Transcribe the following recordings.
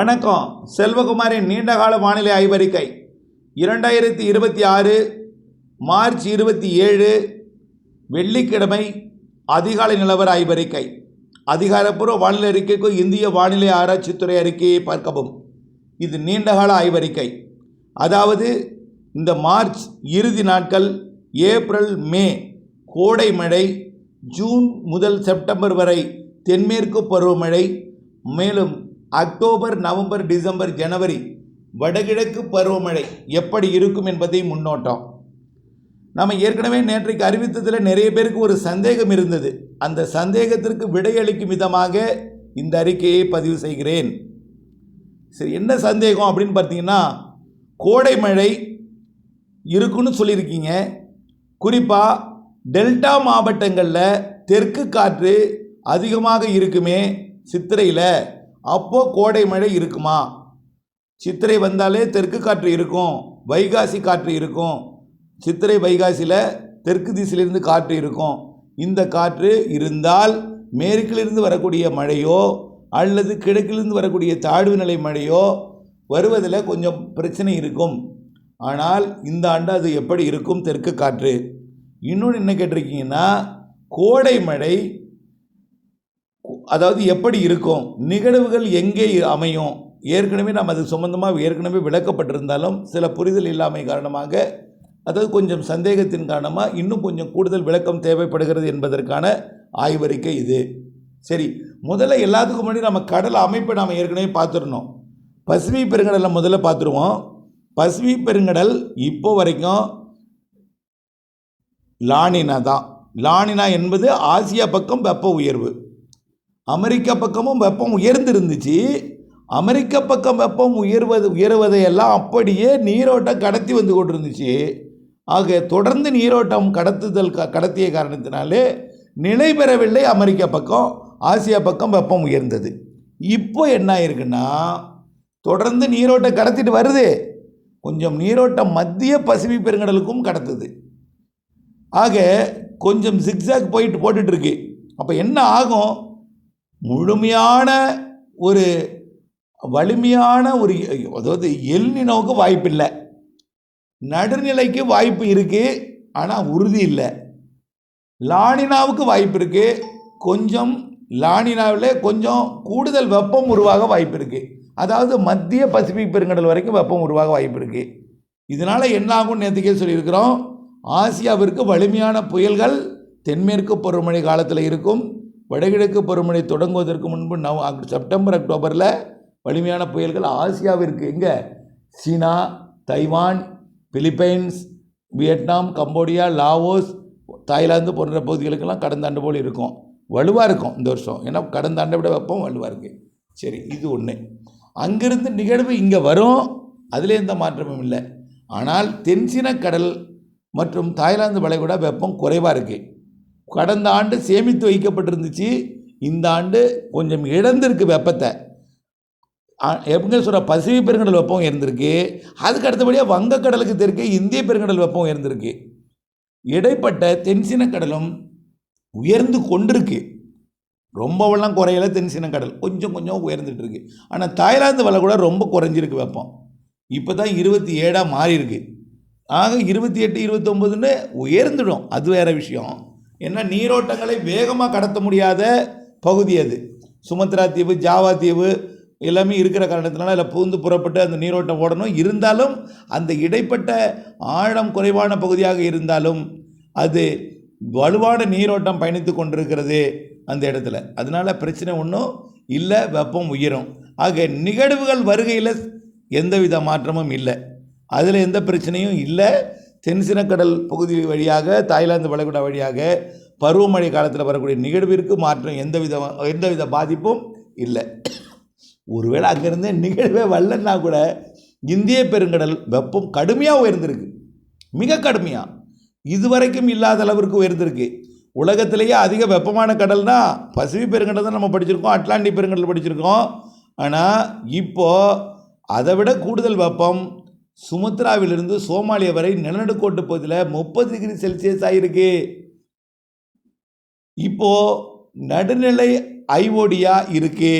வணக்கம். செல்வகுமாரின் நீண்டகால வானிலை ஆய்வறிக்கை 2026 மார்ச் 27 வெள்ளிக்கிழமை அதிகாலை நிலவர ஆய்வறிக்கை. அதிகாரப்பூர்வ வானிலை அறிக்கைக்கு இந்திய வானிலை ஆராய்ச்சித்துறை அறிக்கையை பார்க்கவும். இது நீண்டகால ஆய்வறிக்கை. அதாவது இந்த மார்ச் இறுதி நாட்கள் ஏப்ரல் மே கோடை மழை, ஜூன் முதல் செப்டம்பர் வரை தென்மேற்கு பருவமழை, மேலும் அக்டோபர் நவம்பர் டிசம்பர் ஜனவரி வடகிழக்கு பருவமழை எப்படி இருக்கும் என்பதை முன்னோட்டம். நம்ம ஏற்கனவே நேற்றைக்கு அறிவித்ததில் நிறைய பேருக்கு ஒரு சந்தேகம் இருந்தது. அந்த சந்தேகத்திற்கு விடையளிக்கும் விதமாக இந்த அறிக்கையை பதிவு செய்கிறேன். சரி, என்ன சந்தேகம் அப்படின்னு பார்த்தீங்கன்னா, கோடை மழை இருக்குன்னு சொல்லியிருக்கீங்க. குறிப்பாக டெல்டா மாவட்டங்களில் தெற்கு காற்று அதிகமாக இருக்குமே சித்திரையில், அப்போது கோடை மழை இருக்குமா? சித்திரை வந்தாலே தெற்கு காற்று இருக்கும், வைகாசி காற்று இருக்கும். சித்திரை வைகாசியில் தெற்கு திசையிலிருந்து காற்று இருக்கும். இந்த காற்று இருந்தால் மேற்கிலிருந்து வரக்கூடிய மழையோ அல்லது கிழக்கிலிருந்து வரக்கூடிய தாழ்வு நிலை மழையோ வருவதில் கொஞ்சம் பிரச்சனை இருக்கும். ஆனால் இந்த ஆண்டு அது எப்படி இருக்கும் தெற்கு காற்று? இன்னொன்று என்ன கேட்டிருக்கீங்கன்னா, கோடை மழை அதாவது எப்படி இருக்கும், நிகழ்வுகள் எங்கே அமையும்? ஏற்கனவே நாம் அது சம்பந்தமாக ஏற்கனவே விளக்கப்பட்டிருந்தாலும் சில புரிதல் இல்லாமை காரணமாக, அதாவது கொஞ்சம் சந்தேகத்தின் காரணமாக இன்னும் கொஞ்சம் கூடுதல் விளக்கம் தேவைப்படுகிறது என்பதற்கான ஆய்வறிக்கை இது. சரி, முதல்ல எல்லாத்துக்கும் முன்னாடி நம்ம கடல் அமைப்பை நாம் ஏற்கனவே பார்த்துருந்தோம். பசிபிக் பெருங்கடலில் முதல்ல பார்த்துருவோம். பசிபிக் பெருங்கடல் இப்போ வரைக்கும் லானினா தான். லானினா என்பது ஆசியா பக்கம் வெப்ப உயர்வு. அமெரிக்கா பக்கமும் வெப்பம் உயர்ந்திருந்துச்சு. அமெரிக்க பக்கம் வெப்பம் உயர்வதையெல்லாம் அப்படியே நீரோட்டம் கடத்தி வந்து கொண்டிருந்துச்சு. ஆக தொடர்ந்து நீரோட்டம் கடத்திய காரணத்தினாலே நிலை பெறவில்லை. அமெரிக்கா பக்கம், ஆசியா பக்கம் வெப்பம் உயர்ந்தது. இப்போ என்ன ஆயிருக்குன்னா, தொடர்ந்து நீரோட்டம் கடத்திட்டு வருது. கொஞ்சம் நீரோட்டம் மத்திய பசிபிக் பெருங்கடலுக்கும் கடத்துது. ஆக கொஞ்சம் ஜிக்ஸாக் போட்டுட்டு இருக்கு. அப்போ என்ன ஆகும்? முழுமையான ஒரு வலிமையான ஒரு, அதாவது எல்னினோவுக்கு வாய்ப்பு இல்லை, நடுநிலைக்கு வாய்ப்பு இருக்குது, ஆனால் உறுதி இல்லை. லானினாவுக்கு வாய்ப்பு இருக்குது. கொஞ்சம் லானினாவில் கொஞ்சம் கூடுதல் வெப்பம் உருவாக வாய்ப்பு இருக்குது. அதாவது மத்திய பசிபிக் பெருங்கடல் வரைக்கும் வெப்பம் உருவாக வாய்ப்பு இருக்குது. இதனால் என்ன ஆகும் நேற்றுக்கே சொல்லியிருக்கிறோம். ஆசியாவிற்கு வலிமையான புயல்கள் தென்மேற்கு பருவமழை காலத்தில் இருக்கும். வடகிழக்கு பருவமழை தொடங்குவதற்கு முன்பு செப்டம்பர் அக்டோபரில் வலிமையான புயல்கள் ஆசியாவிற்கு எங்கே? China, Taiwan, Philippines, Vietnam, Cambodia, Laos, Thailand போன்ற பகுதிகளுக்கெல்லாம் கடந்த ஆண்டு போல் இருக்கும். வலுவாக இருக்கும் இந்த வருஷம். ஏன்னா கடந்த ஆண்டை விட வெப்பம் வலுவாக இருக்குது. சரி, இது ஒன்று. அங்கிருந்து நிகழ்வு இங்கே வரும், அதில் எந்த மாற்றமும் இல்லை. ஆனால் தென்சீன கடல் மற்றும் தாய்லாந்து வளைகுடா வெப்பம் குறைவாக இருக்குது. கடந்த ஆண்டு சேமித்து வைக்கப்பட்டிருந்துச்சு. இந்த ஆண்டு கொஞ்சம் இழந்திருக்கு வெப்பத்தை. எப்படிங்க சொல்கிற, பசிபிக் பெருங்கடல் வெப்பம் உயர்ந்திருக்கு. அதுக்கு அடுத்தபடியாக வங்கக்கடலுக்கு தெற்கே இந்திய பெருங்கடல் வெப்பம் உயர்ந்திருக்கு. இடைப்பட்ட தென்சீன கடலும் உயர்ந்து கொண்டிருக்கு. ரொம்பவெல்லாம் குறையலை. தென்சீன கடல் கொஞ்சம் கொஞ்சம் உயர்ந்துட்டு இருக்கு. ஆனால் தாய்லாந்து வளைகுடா ரொம்ப குறைஞ்சிருக்கு வெப்பம். இப்போ தான் 27 மாறி இருக்கு. ஆக 28, 29 உயர்ந்துடும். அது வேறு விஷயம். ஏன்னா நீரோட்டங்களை வேகமாக கடத்த முடியாத பகுதி அது. சுமத்ரா தீவு, ஜாவா தீவு எல்லாமே இருக்கிற காரணத்தினால அதில் பூந்து புறப்பட்டு அந்த நீரோட்டம் ஓடணும். இருந்தாலும் அந்த இடைப்பட்ட ஆழம் குறைவான பகுதியாக இருந்தாலும் அது வலுவான நீரோட்டம் பயணித்து கொண்டிருக்கிறது அந்த இடத்துல. அதனால் பிரச்சனை ஒன்றும் இல்லை, வெப்பம் உயரும். ஆக நிகழ்வுகள் வருகையில் எந்தவித மாற்றமும் இல்லை, அதில் எந்த பிரச்சனையும் இல்லை. தென்சீன கடல் பகுதி வழியாக தாய்லாந்து வளைகுடா வழியாக பருவமழை காலத்தில் வரக்கூடிய நிகழ்விற்கு மாற்றம் எந்தவித பாதிப்பும் இல்லை. ஒருவேளை அங்கேருந்தே நிகழ்வே வரலன்னா கூட இந்திய பெருங்கடல் வெப்பம் கடுமையாக உயர்ந்திருக்கு. மிக கடுமையாக, இதுவரைக்கும் இல்லாத அளவிற்கு உயர்ந்திருக்கு. உலகத்திலேயே அதிக வெப்பமான கடல்னா பசிபிக் பெருங்கடல் தான் நம்ம படிச்சிருக்கோம், அட்லாண்டிக் பெருங்கடல் படிச்சிருக்கோம். ஆனால் இப்போது அதை விட கூடுதல் வெப்பம் சுமத்ராவிலிருந்து சோமாலியா வரை நிலநடுக்கோட்டு பகுதியில் 30 டிகிரி செல்சியஸ் ஆகிருக்கு. இப்போது நடுநிலை ஐஓடியா இருக்குது.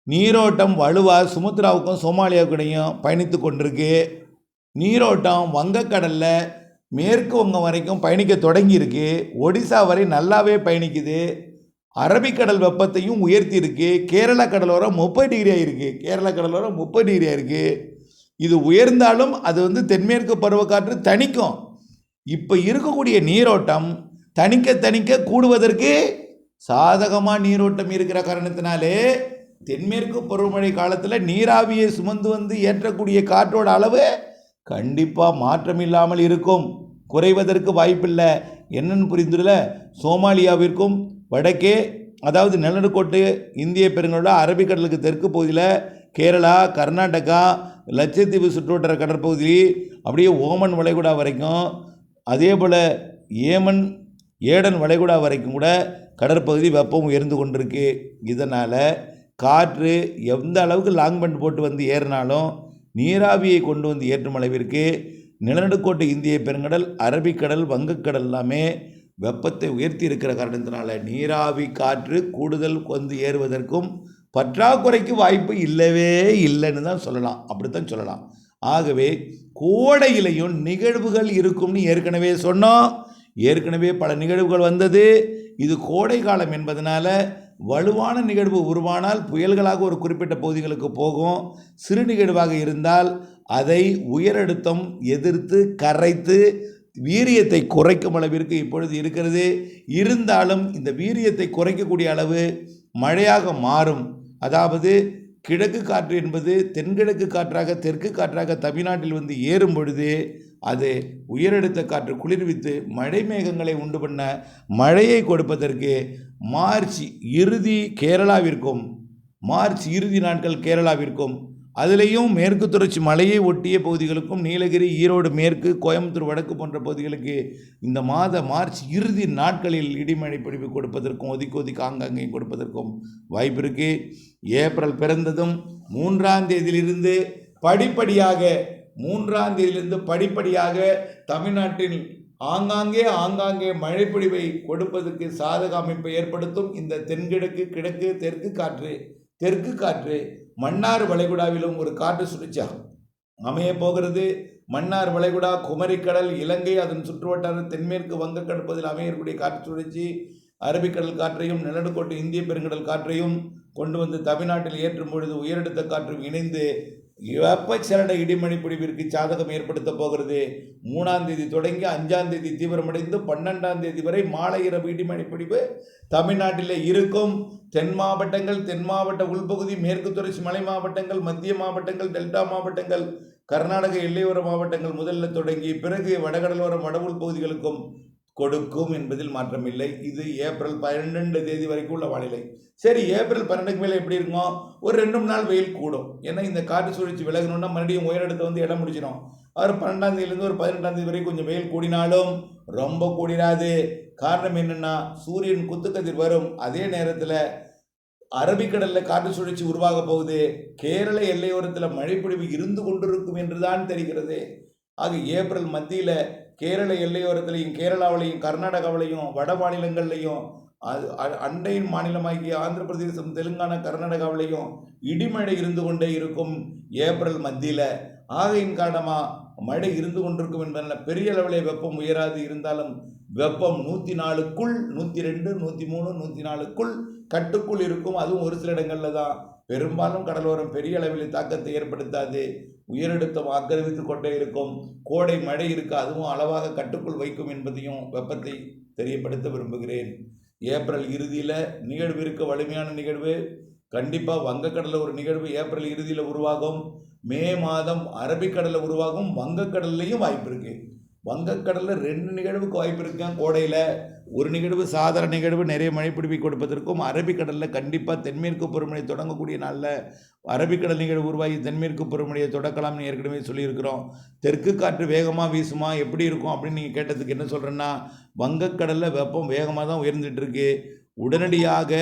நீரோட்டம் வலுவாக சுமத்ராவுக்கும் சோமாலியாவுக்கிடையும் பயணித்து கொண்டிருக்கு. நீரோட்டம் வங்கக்கடலில் மேற்கு வங்கம் வரைக்கும் பயணிக்க தொடங்கியிருக்கு. ஒடிசா வரை நல்லாவே பயணிக்குது. அரபிக்கடல் வெப்பத்தையும் உயர்த்தியிருக்கு. கேரளா கடலோரம் 30 டிகிரி ஆகிருக்கு. கேரளா கடலோரம் 30 டிகிரி ஆகிருக்கு. இது உயர்ந்தாலும் அது தென்மேற்கு பருவக்காற்று தணிக்கும். இப்போ இருக்கக்கூடிய நீரோட்டம் தணிக்க கூடுவதற்கு சாதகமாக நீரோட்டம் இருக்கிற காரணத்தினாலே தென்மேற்கு பருவமழை காலத்தில் நீராவியை சுமந்து ஏற்றக்கூடிய காற்றோட அளவு கண்டிப்பாக மாற்றம் இல்லாமல் இருக்கும். குறைவதற்கு வாய்ப்பில்லை. என்னன்னு புரிந்துள்ள சோமாலியாவிற்கும் வடக்கே, அதாவது நிலநடுக்கோட்டு இந்திய பெருங்கடலோட அரபிக்கடலுக்கு தெற்கு பகுதியில் கேரளா, கர்நாடகா, லட்சத்தீவு சுற்றுவட்டார கடற்பகுதி, அப்படியே ஓமன் வளைகுடா வரைக்கும், அதே போல் ஏடன் வளைகுடா வரைக்கும் கூட கடற்பகுதி வெப்பம் உயர்ந்து கொண்டிருக்கு. இதனால் காற்று எந்த அளவுக்கு லாங் பண்ட் போட்டு ஏறினாலும் நீராவியை கொண்டு ஏற்றும் அளவிற்கு நிலநடுக்கோட்டு இந்திய பெருங்கடல், அரபிக்கடல், வங்கக்கடல் எல்லாமே வெப்பத்தை உயர்த்தி இருக்கிற காரணத்தினால நீராவி காற்று கூடுதல் ஏறுவதற்கும் பற்றாக்குறைக்கு வாய்ப்பு இல்லவே இல்லைன்னு தான் சொல்லலாம். அப்படித்தான் சொல்லலாம். ஆகவே கோடையிலையும் நிகழ்வுகள் இருக்கும்னு ஏற்கனவே சொன்னோம். ஏற்கனவே பல நிகழ்வுகள் வந்தது. இது கோடை காலம் என்பதனால வலுவான நிகழ்வு உருவானால் புயல்களாக ஒரு குறிப்பிட்ட பகுதிகளுக்கு போகும். சிறு நிகழ்வாக இருந்தால் அதை உயரழுத்தம் எதிர்த்து கரைத்து வீரியத்தை குறைக்கும் அளவிற்கு இப்பொழுது இருக்கிறது. இருந்தாலும் இந்த வீரியத்தை குறைக்கக்கூடிய அளவு மழையாக மாறும். அதாவது கிழக்கு காற்று என்பது தென்கிழக்கு காற்றாக தெற்கு காற்றாக தமிழ்நாட்டில் ஏறும் பொழுது அது உயரழுத்த காற்று குளிர்வித்து மழை மேகங்களை உண்டு பண்ண மழையை கொடுப்பதற்கு மார்ச் இறுதி நாட்கள் கேரளாவிற்கும், அதுலேயும் மேற்கு தொடர்ச்சி மலையை ஒட்டிய பகுதிகளுக்கும், நீலகிரி, ஈரோடு மேற்கு, கோயம்புத்தூர் வடக்கு போன்ற பகுதிகளுக்கு இந்த மார்ச் இறுதி நாட்களில் இடிமழை பொழிவு கொடுப்பதற்கும் ஒதுக்கி ஆங்காங்கே கொடுப்பதற்கும் வாய்ப்பு இருக்குது. ஏப்ரல் பிறந்ததும் 3ஆம் தேதியிலிருந்து படிப்படியாக தமிழ்நாட்டில் ஆங்காங்கே மழைப்பொழிவை கொடுப்பதற்கு சாதக அமைப்பை ஏற்படுத்தும் இந்த தென்கிழக்கு, கிழக்கு, தெற்கு காற்று மன்னார் வளைகுடாவிலும் ஒரு காற்று சுழற்சி அமைய போகிறது. மன்னார் வளைகுடா, குமரிக்கடல், இலங்கை, அதன் சுற்றுவட்டார தென்மேற்கு வங்கக்கடல் பகுதியில் அமையக்கூடிய காற்று சுழற்சி அரபிக்கடல் காற்றையும் நிலநடுக்கோட்டு இந்திய பெருங்கடல் காற்றையும் கொண்டு தமிழ்நாட்டில் ஏற்றும் பொழுது உயரடுத்த காற்றும் இணைந்து வெப்பச்சலன இடிமழை பொழிவிற்கு சாதகம் ஏற்படுத்த போகிறது. 3ஆம் தேதி தொடங்கி 5ஆம் தேதி தீவிரமடைந்து 12ஆம் தேதி வரை மாலை இரவு இடிமழை பொழிவு தமிழ்நாட்டில் இருக்கும். தென் மாவட்ட உள்பகுதி, மேற்கு தொடர்ச்சி மலை மாவட்டங்கள், மத்திய மாவட்டங்கள், டெல்டா மாவட்டங்கள், கர்நாடக எல்லையோர மாவட்டங்கள் முதல்ல தொடங்கி பிறகு வடகடலோரம் வட உள் பகுதிகளுக்கும் கொடுக்கும் என்பதில் மாற்றமில்லை. இது ஏப்ரல் 12 தேதி வரைக்கும் உள்ள வானிலை. சரி, ஏப்ரல் 12க்கு மேலே எப்படி இருக்கும்? ஒரு 2 நாள் வெயில் கூடும். ஏன்னா இந்த காற்று சுழற்சி விலகணும்னா மறுபடியும் உயரடுத்த இடம் முடிச்சிடும். அவர் 12ஆம் தேதியிலேருந்து ஒரு 18ஆம் தேதி வரைக்கும் கொஞ்சம் வெயில் கூடினாலும் ரொம்ப கூடிராது. காரணம் என்னென்னா சூரியன் குத்துக்கதிர் வரும். அதே நேரத்தில் அரபிக்கடலில் காற்று சுழற்சி உருவாக போகுது. கேரள எல்லையோரத்தில் மழைப்பொழிவு இருந்து கொண்டிருக்கும் என்று தான் தெரிகிறது. ஆக ஏப்ரல் மத்தியில் கேரள எல்லையோரத்திலையும், கேரளாவிலையும், கர்நாடகாவிலையும், வட மாநிலங்கள்லையும், அண்டை மாநிலமாகிய ஆந்திர பிரதேசம், தெலுங்கானா, கர்நாடகாவிலையும் இடிமழை இருந்து கொண்டே இருக்கும் ஏப்ரல் மத்தியில். ஆகையின் காரணமாக மழை இருந்து கொண்டிருக்கும் என்பதனால் பெரிய அளவில் வெப்பம் உயராது. இருந்தாலும் வெப்பம் 104க்குள், 102, 103, 104க்குள் கட்டுக்குள் இருக்கும். அதுவும் ஒரு சில இடங்களில் தான். பெரும்பாலும் கடலோரம் பெரிய அளவில் தாக்கத்தை ஏற்படுத்தாது. உயரழுத்தம் ஆக்கிரமித்து கொண்டே இருக்கும். கோடை மழை இருக்கு, அதுவும் அளவாக கட்டுக்குள் வைக்கும் என்பதையும் வெப்பத்தை தெரியப்படுத்த விரும்புகிறேன். ஏப்ரல் இறுதியில் நிகழ்வு இருக்க, வலிமையான நிகழ்வு கண்டிப்பாக வங்கக்கடலில் ஒரு நிகழ்வு ஏப்ரல் இறுதியில் உருவாகும். மே மாதம் அரபிக்கடலில் உருவாகும். வங்கக்கடல்லையும் வாய்ப்பு இருக்குது. வங்கக்கடலில் 2 நிகழ்வுக்கு வாய்ப்பு இருக்கான். கோடையில் ஒரு நிகழ்வு சாதாரண நிகழ்வு நிறைய மழைப்பிடிப்பை கொடுப்பதற்கும், அரபிக்கடலில் கண்டிப்பாக தென்மேற்கு பருவமழை தொடங்கக்கூடிய நாளில் அரபிக்கடல் நிகழ்வு உருவாகி தென்மேற்கு பருவமழையை தொடக்கலாம்னு ஏற்கனவே சொல்லியிருக்கிறோம். தெற்கு காற்று வேகமாக வீசுமா, எப்படி இருக்கும் அப்படின்னு நீங்கள் கேட்டதுக்கு என்ன சொல்கிறேன்னா, வங்கக்கடலில் வெப்பம் வேகமாக தான் உயர்ந்துட்டு இருக்கு. உடனடியாக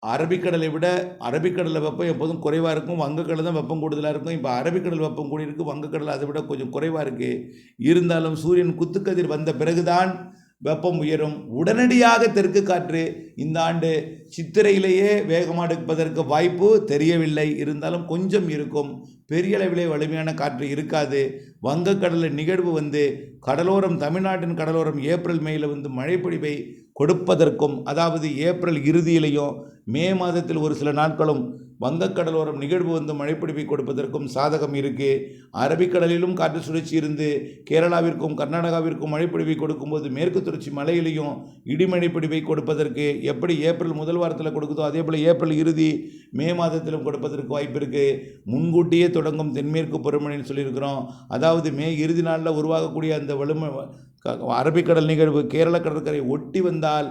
அரபிக்கடலை விட அரபிக்கடலில் வெப்பம் எப்போதும் குறைவாக இருக்கும். வங்கக்கடலில் தான் வெப்பம் கூடுதலாக இருக்கும். இப்போ அரபிக்கடல் வெப்பம் கூடியிருக்கு, வங்கக்கடல் அதை விட கொஞ்சம் குறைவாக இருக்குது. இருந்தாலும் சூரியன் குத்துக்கதிர் வந்த பிறகுதான் வெப்பம் உயரும். உடனடியாக தெற்கு காற்று இந்த ஆண்டு சித்திரையிலேயே வேகமாக எடுப்பதற்கு வாய்ப்பு தெரியவில்லை. இருந்தாலும் கொஞ்சம் இருக்கும். பெரிய அளவிலே வலிமையான காற்று இருக்காது. வங்கக்கடலில் நிகழ்வு கடலோரம், தமிழ்நாட்டின் கடலோரம் ஏப்ரல் மேயில் மழைப்பொழிவை கொடுப்பதற்கும், அதாவது ஏப்ரல் இறுதியிலையும் மே மாதத்தில் ஒரு சில நாட்களும் வங்கக்கடலோரம் நிகழ்வு மழைப்பொழிவை கொடுப்பதற்கும் சாதகம் இருக்குது. அரபிக்கடலிலும் காற்று சுழற்சி இருந்து கேரளாவிற்கும் கர்நாடகாவிற்கும் மழைப்பொழிவை கொடுக்கும்போது மேற்கு தொடர்ச்சி மலையிலையும் இடிமழைப்பொழிவை கொடுப்பதற்கு எப்படி ஏப்ரல் முதல் வாரத்தில் கொடுக்குதோ அதே போல் ஏப்ரல் இறுதி மே மாதத்திலும் கொடுப்பதற்கு வாய்ப்பு இருக்குது. முன்கூட்டியே தொடங்கும் தென்மேற்கு பருவமழைன்னு சொல்லியிருக்கிறோம். அதாவது மே இறுதி நாளில் உருவாகக்கூடிய அந்த வலுமை அரபிக்கடல் நிகழ்வு கேரள கடற்கரை ஒட்டி வந்தால்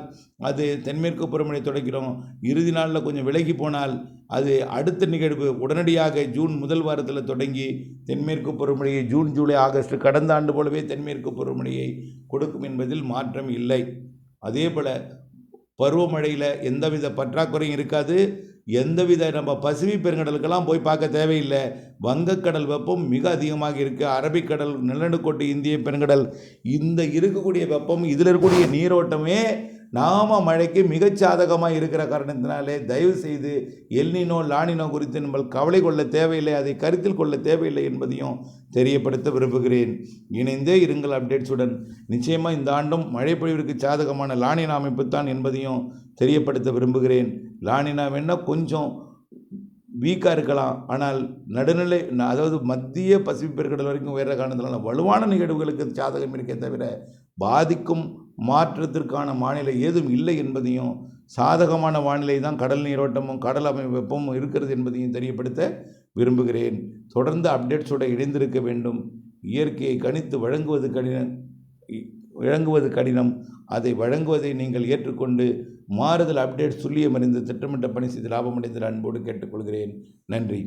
அது தென்மேற்கு பருவமழை தொடங்கிறோம். இறுதி நாளில் கொஞ்சம் விலகி போனால் அது அடுத்த நிகழ்வு உடனடியாக ஜூன் முதல் வாரத்தில் தொடங்கி தென்மேற்கு பருவமழையை ஜூன், ஜூலை, ஆகஸ்ட் கடந்த ஆண்டு போலவே தென்மேற்கு பருவமழையை கொடுக்கும் என்பதில் மாற்றம் இல்லை. அதே போல் பருவமழையில் எந்தவித பற்றாக்குறையும் இருக்காது. எந்தவித நம்ம பசிபிக் பெருங்கடலுக்கெல்லாம் போய் பார்க்க தேவையில்லை. வங்கக்கடல் வெப்பம் மிக அதிகமாக இருக்குது. அரபிக்கடல், நிலநடுக்கோட்டு, இந்திய பெருங்கடல், இந்த இருக்கக்கூடிய வெப்பம், இதில் இருக்கக்கூடிய நீரோட்டமே மழைக்கு மிகச்சாதகமாக இருக்கிற காரணத்தினாலே தயவு செய்து எல்னினோ லானினோ குறித்து நம்ம கவலை கொள்ள தேவையில்லை, அதை கருத்தில் கொள்ள தேவையில்லை என்பதையும் தெரியப்படுத்த விரும்புகிறேன். இணைந்தே இருங்கள் அப்டேட்ஸுடன். நிச்சயமாக இந்த ஆண்டும் மழை பொழிவிற்கு சாதகமான லானினா அமைப்பு தான் என்பதையும் தெரியப்படுத்த விரும்புகிறேன். லானினா வேணால் கொஞ்சம் வீக்காக இருக்கலாம், ஆனால் நடுநிலை, அதாவது மத்திய பசிபிக் பெருங்கடல் வரைக்கும் உயர்ற காரணத்தினால வலுவான நிகழ்வுகளுக்கு சாதகம் இருக்கே தவிர பாதிக்கும் மாற்றத்திற்கான வானிலை ஏதும் இல்லை என்பதையும், சாதகமான வானிலை தான் கடல் நீரோட்டமும் கடல் அமைப்பு வெப்பமும் இருக்கிறது என்பதையும் தெரியப்படுத்த விரும்புகிறேன். தொடர்ந்து அப்டேட்ஸோடு இணைந்திருக்க வேண்டும். இயற்கையை கணித்து வழங்குவது கடினம். அதை வழங்குவதை நீங்கள் ஏற்றுக்கொண்டு மாறுதல் அப்டேட் துல்லியம் அறிந்து திட்டமிட்ட பணி செய்து லாபமடைந்த அன்போடு கேட்டுக்கொள்கிறேன். நன்றி.